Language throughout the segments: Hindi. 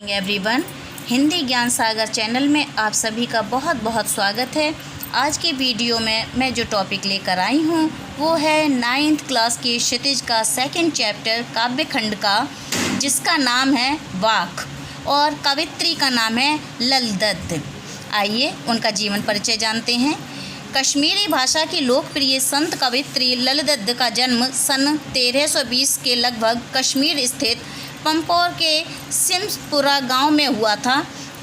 एवरीवन, हिंदी ज्ञान सागर चैनल में आप सभी का बहुत बहुत स्वागत है। आज के वीडियो में मैं जो टॉपिक लेकर आई हूँ वो है 9th क्लास की क्षितिज का सेकंड चैप्टर काव्य खंड का, जिसका नाम है वाक और कवित्री का नाम है ललदद्द। आइए उनका जीवन परिचय जानते हैं। कश्मीरी भाषा की लोकप्रिय संत कवित्री ललदद्द का जन्म सन 1320 के लगभग कश्मीर स्थित पंपोर के सिम्सपुरा गांव में हुआ था।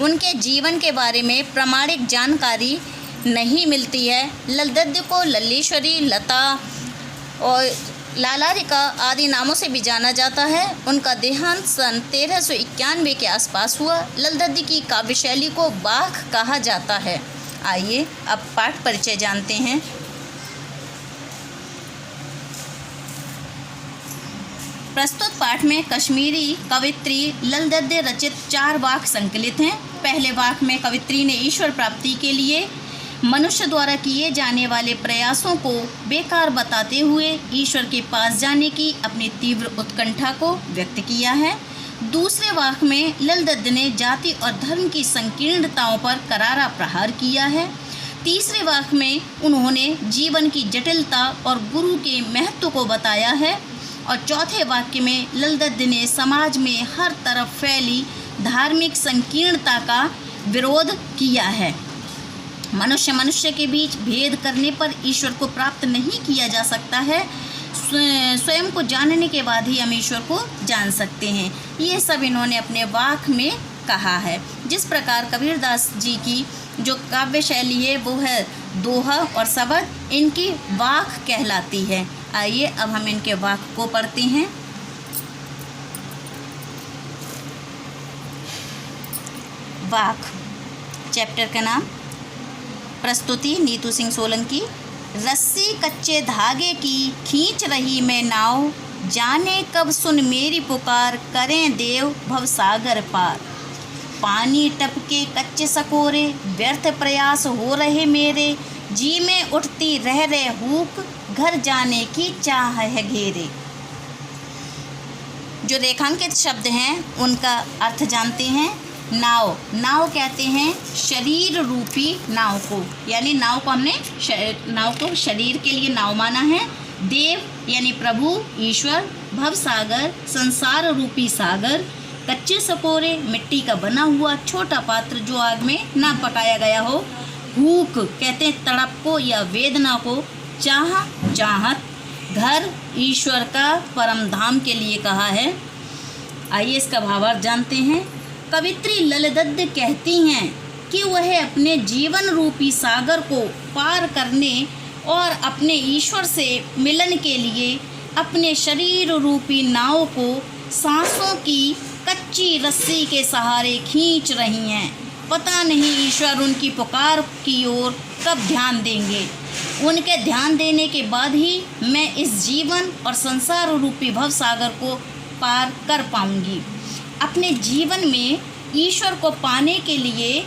उनके जीवन के बारे में प्रामाणिक जानकारी नहीं मिलती है। ललदद्द को लल्लेश्वरी, लता और लालारिका आदि नामों से भी जाना जाता है। उनका देहांत सन 1391 के आसपास हुआ। ललदद्द की काव्य शैली को बाख कहा जाता है। आइए अब पाठ परिचय जानते हैं। प्रस्तुत पाठ में कश्मीरी कवित्री ललदद्द रचित 4 वाक संकलित हैं। पहले वाक में कवित्री ने ईश्वर प्राप्ति के लिए मनुष्य द्वारा किए जाने वाले प्रयासों को बेकार बताते हुए ईश्वर के पास जाने की अपनी तीव्र उत्कंठा को व्यक्त किया है। दूसरे वाक में ललदद्द ने जाति और धर्म की संकीर्णताओं पर करारा प्रहार किया है। तीसरे वाक में उन्होंने जीवन की जटिलता और गुरु के महत्व को बताया है। और चौथे वाक्य में ललदद्द ने समाज में हर तरफ फैली धार्मिक संकीर्णता का विरोध किया है। मनुष्य के बीच भेद करने पर ईश्वर को प्राप्त नहीं किया जा सकता है। स्वयं को जानने के बाद ही हम ईश्वर को जान सकते हैं। ये सब इन्होंने अपने वाक में कहा है। जिस प्रकार कबीरदास जी की जो काव्य शैली है वो है दोहा और सबद, इनकी वाक कहलाती है। आइए अब हम इनके वाक को पढ़ते हैं। वाक चैप्टर का नाम। प्रस्तुति नीतू सिंह सोलंकी। रस्सी कच्चे धागे की खींच रही मैं नाव, जाने कब सुन मेरी पुकार, करें देव भवसागर पार। पानी टपके कच्चे सकोरे, व्यर्थ प्रयास हो रहे मेरे, जी में उठती रह रहे हूक, घर जाने की चाह है घेरे। जो रेखांकित शब्द हैं उनका अर्थ जानते हैं। नाव, नाव कहते हैं शरीर रूपी नाव को, यानी नाव को हमने नाव को शरीर के लिए नाव माना है। देव यानी प्रभु ईश्वर, भवसागर संसार रूपी सागर, कच्चे सकोरे मिट्टी का बना हुआ छोटा पात्र जो आग में ना पकाया गया हो। हूक कहते हैं तड़प को या वेदना को। चाह चाहत, घर ईश्वर का परम धाम के लिए कहा है। आइए इसका भावार्थ जानते हैं। कवित्री ललदद्द कहती हैं कि वह अपने जीवन रूपी सागर को पार करने और अपने ईश्वर से मिलन के लिए अपने शरीर रूपी नाव को सांसों की कच्ची रस्सी के सहारे खींच रही हैं। पता नहीं ईश्वर उनकी पुकार की ओर कब ध्यान देंगे। उनके ध्यान देने के बाद ही मैं इस जीवन और संसार रूपी भवसागर को पार कर पाऊंगी। अपने जीवन में ईश्वर को पाने के लिए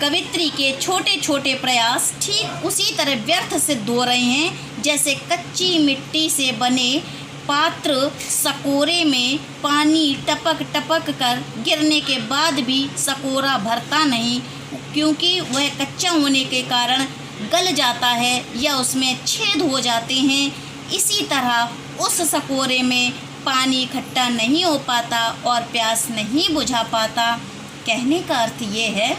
कवित्री के छोटे छोटे प्रयास ठीक उसी तरह व्यर्थ सिद्ध हो रहे हैं जैसे कच्ची मिट्टी से बने पात्र सकोरे में पानी टपक टपक कर गिरने के बाद भी सकोरा भरता नहीं, क्योंकि वह कच्चा होने के कारण गल जाता है या उसमें छेद हो जाते हैं। इसी तरह उस सकोरे में पानी इकट्ठा नहीं हो पाता और प्यास नहीं बुझा पाता। कहने का अर्थ ये है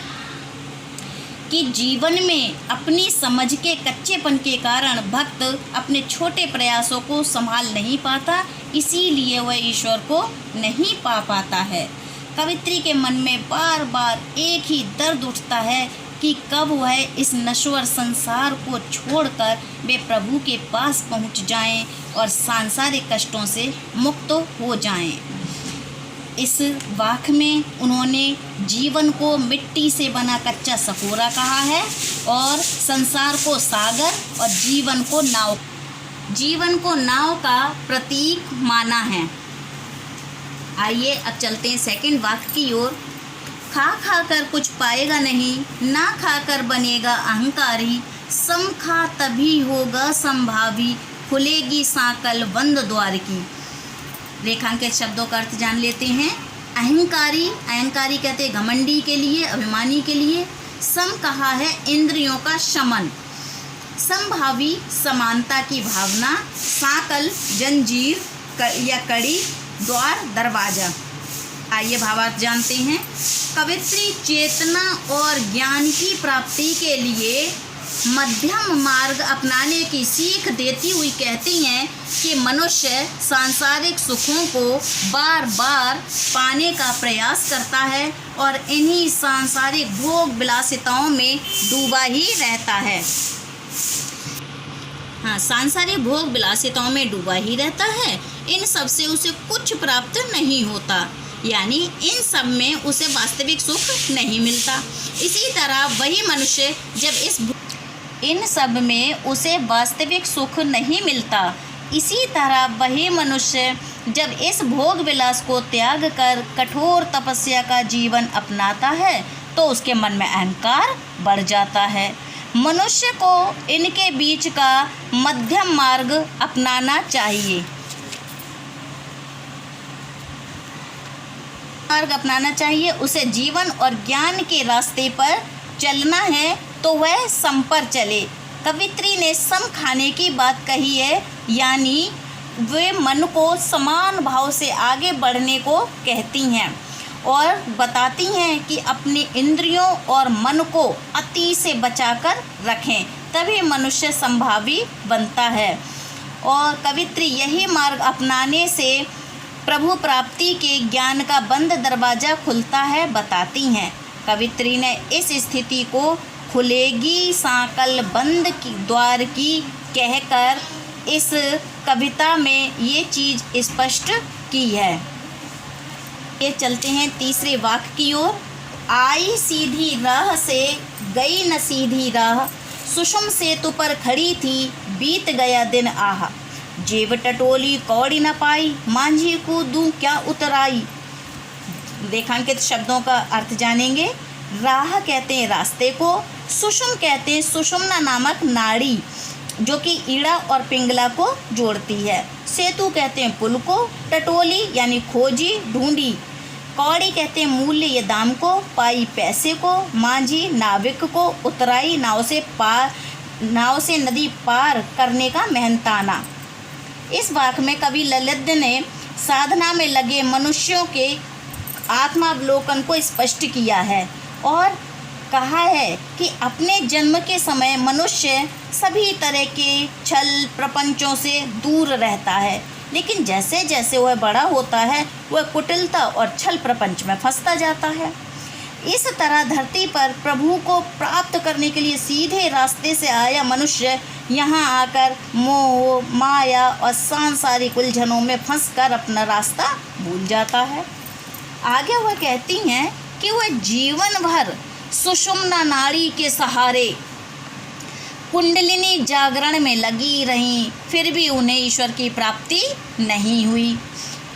कि जीवन में अपनी समझ के कच्चेपन के कारण भक्त अपने छोटे प्रयासों को संभाल नहीं पाता, इसीलिए वह ईश्वर को नहीं पा पाता है। कवित्री के मन में बार बार एक ही दर्द उठता है कि कब वह इस नश्वर संसार को छोड़कर वे प्रभु के पास पहुंच जाएं और सांसारिक कष्टों से मुक्त हो जाएं। इस वाक में उन्होंने जीवन को मिट्टी से बना कच्चा सकोरा कहा है और संसार को सागर और जीवन को नाव का प्रतीक माना है। आइए अब चलते हैं सेकंड वाक की ओर। खा खा कर कुछ पाएगा नहीं, ना खाकर बनेगा अहंकारी, सम खा तभी होगा संभावी, खुलेगी सांकल बंद द्वार की। रेखांकित शब्दों का अर्थ जान लेते हैं। अहंकारी, अहंकारी कहते हैं घमंडी के लिए, अभिमानी के लिए। सम कहा है इंद्रियों का शमन। समभावी समानता की भावना। साकल जंजीर या कड़ी, द्वार दरवाजा। आइए भावार्थ जानते हैं। कवित्री चेतना और ज्ञान की प्राप्ति के लिए मध्यम मार्ग अपनाने की सीख देती हुई कहती हैं कि मनुष्य सांसारिक सुखों को बार बार पाने का प्रयास करता है और इन्हीं सांसारिक भोग विलासिताओं में डूबा ही रहता है। हाँ, सांसारिक भोग विलासिताओं में डूबा ही रहता है। इन सब से उसे कुछ प्राप्त नहीं होता, यानी इन सब में उसे वास्तविक सुख नहीं मिलता। इसी तरह वही मनुष्य जब इन सब में उसे वास्तविक सुख नहीं मिलता। इसी तरह वही मनुष्य जब इस भोग विलास को त्याग कर कठोर तपस्या का जीवन अपनाता है तो उसके मन में अहंकार बढ़ जाता है। मनुष्य को इनके बीच का मध्यम मार्ग अपनाना चाहिए। उसे जीवन और ज्ञान के रास्ते पर चलना है तो वह सम पर चले। कवित्री ने सम खाने की बात कही है, यानी वे मन को समान भाव से आगे बढ़ने को कहती हैं और बताती हैं कि अपनी इंद्रियों और मन को अति से बचाकर रखें, तभी मनुष्य संभावी बनता है। और कवित्री यही मार्ग अपनाने से प्रभु प्राप्ति के ज्ञान का बंद दरवाज़ा खुलता है बताती हैं। कवित्री ने इस स्थिति को खुलेगी साकल बंद की द्वार की कहकर इस कविता में ये चीज़ स्पष्ट की है। ये चलते हैं तीसरे वाक्य की ओर। आई सीधी राह से गई न सीधी राह, सुषुम सेतु पर खड़ी थी बीत गया दिन आह। जेब टटोली कौड़ी न पाई, मांझी को दूं क्या उतराई। रेखांकित शब्दों का अर्थ जानेंगे। राह कहते हैं रास्ते को, सुषुम कहते हैं सुषुम्ना नामक नाड़ी जो कि ईड़ा और पिंगला को जोड़ती है। सेतु कहते हैं पुल को, टटोली यानी खोजी ढूंढी, कौड़ी कहते हैं मूल्य या दाम को, पाई पैसे को, मांझी नाविक को, उतराई नाव से नदी पार करने का मेहनताना। इस वाक्य में कवि ललित ने साधना में लगे मनुष्यों के आत्मावलोकन को स्पष्ट किया है और कहा है कि अपने जन्म के समय मनुष्य सभी तरह के छल प्रपंचों से दूर रहता है, लेकिन जैसे जैसे वह बड़ा होता है वह कुटिलता और छल प्रपंच में फंसता जाता है। इस तरह धरती पर प्रभु को प्राप्त करने के लिए सीधे रास्ते से आया मनुष्य यहाँ आकर मोह माया और सांसारिक उलझनों में फंसकर अपना रास्ता भूल जाता है। आगे वह कहती हैं कि वह जीवन भर सुषुम्ना नाड़ी के सहारे कुंडलिनी जागरण में लगी रहीं, फिर भी उन्हें ईश्वर की प्राप्ति नहीं हुई।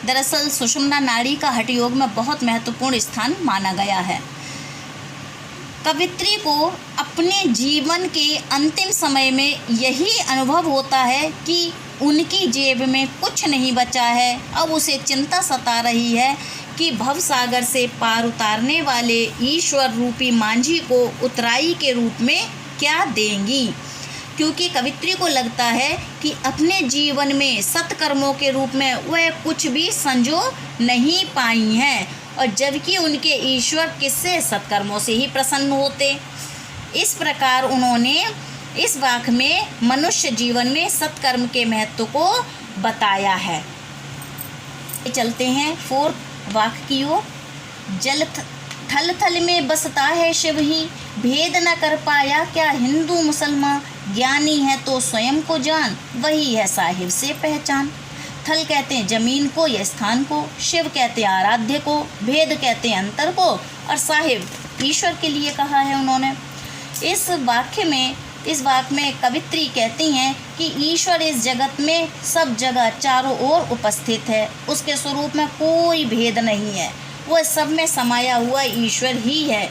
दरअसल सुषुम्ना नाड़ी का हठ योग में बहुत महत्वपूर्ण स्थान माना गया है। कवित्री को अपने जीवन के अंतिम समय में यही अनुभव होता है कि उनकी जेब में कुछ नहीं बचा है। अब उसे चिंता सता रही है कि भवसागर से पार उतारने वाले ईश्वर रूपी मांझी को उतराई के रूप में क्या देंगी, क्योंकि कवित्री को लगता है कि अपने जीवन में सत्कर्मों के रूप में वह कुछ भी संजो नहीं पाई हैं, और जबकि उनके ईश्वर किससे सत्कर्मों से ही प्रसन्न होते। इस प्रकार उन्होंने इस वाक्य में मनुष्य जीवन में सत्कर्म के महत्व को बताया है। चलते हैं फोर्थ वाक्य की ओर। जल थल थल में बसता है शिव ही, भेद न कर पाया क्या हिंदू मुसलमान, ज्ञानी है तो स्वयं को जान, वही है साहिब से पहचान। थल कहते हैं जमीन को या स्थान को, शिव कहते हैं आराध्य को, भेद कहते हैं अंतर को, और साहिब ईश्वर के लिए कहा है उन्होंने। इस वाक्य में कवित्री कहती हैं कि ईश्वर इस जगत में सब जगह चारों ओर उपस्थित है, उसके स्वरूप में कोई भेद नहीं है, वह सब में समाया हुआ ईश्वर ही है।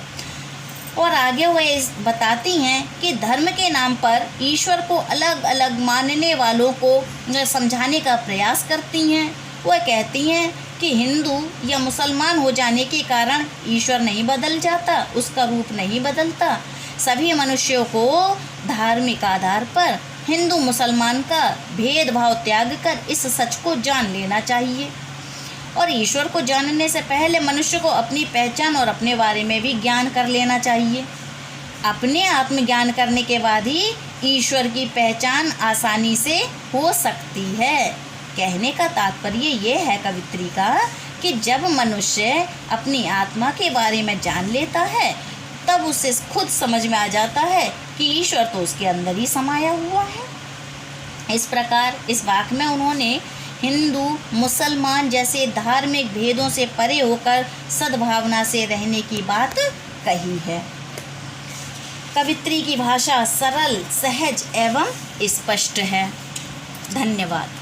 और आगे वह बताती हैं कि धर्म के नाम पर ईश्वर को अलग अलग मानने वालों को समझाने का प्रयास करती हैं। वह कहती हैं कि हिंदू या मुसलमान हो जाने के कारण ईश्वर नहीं बदल जाता, उसका रूप नहीं बदलता। सभी मनुष्यों को धार्मिक आधार पर हिंदू मुसलमान का भेदभाव त्याग कर इस सच को जान लेना चाहिए। और ईश्वर को जानने से पहले मनुष्य को अपनी पहचान और अपने बारे में भी ज्ञान कर लेना चाहिए। अपने आत्मज्ञान करने के बाद ही ईश्वर की पहचान आसानी से हो सकती है। कहने का तात्पर्य ये है कवित्री का कि जब मनुष्य अपनी आत्मा के बारे में जान लेता है तब उसे खुद समझ में आ जाता है कि ईश्वर तो उसके अंदर ही समाया हुआ है। इस प्रकार इस वाक्य में उन्होंने हिंदू मुसलमान जैसे धार्मिक भेदों से परे होकर सद्भावना से रहने की बात कही है। कवित्री की भाषा सरल, सहज एवं स्पष्ट है। धन्यवाद।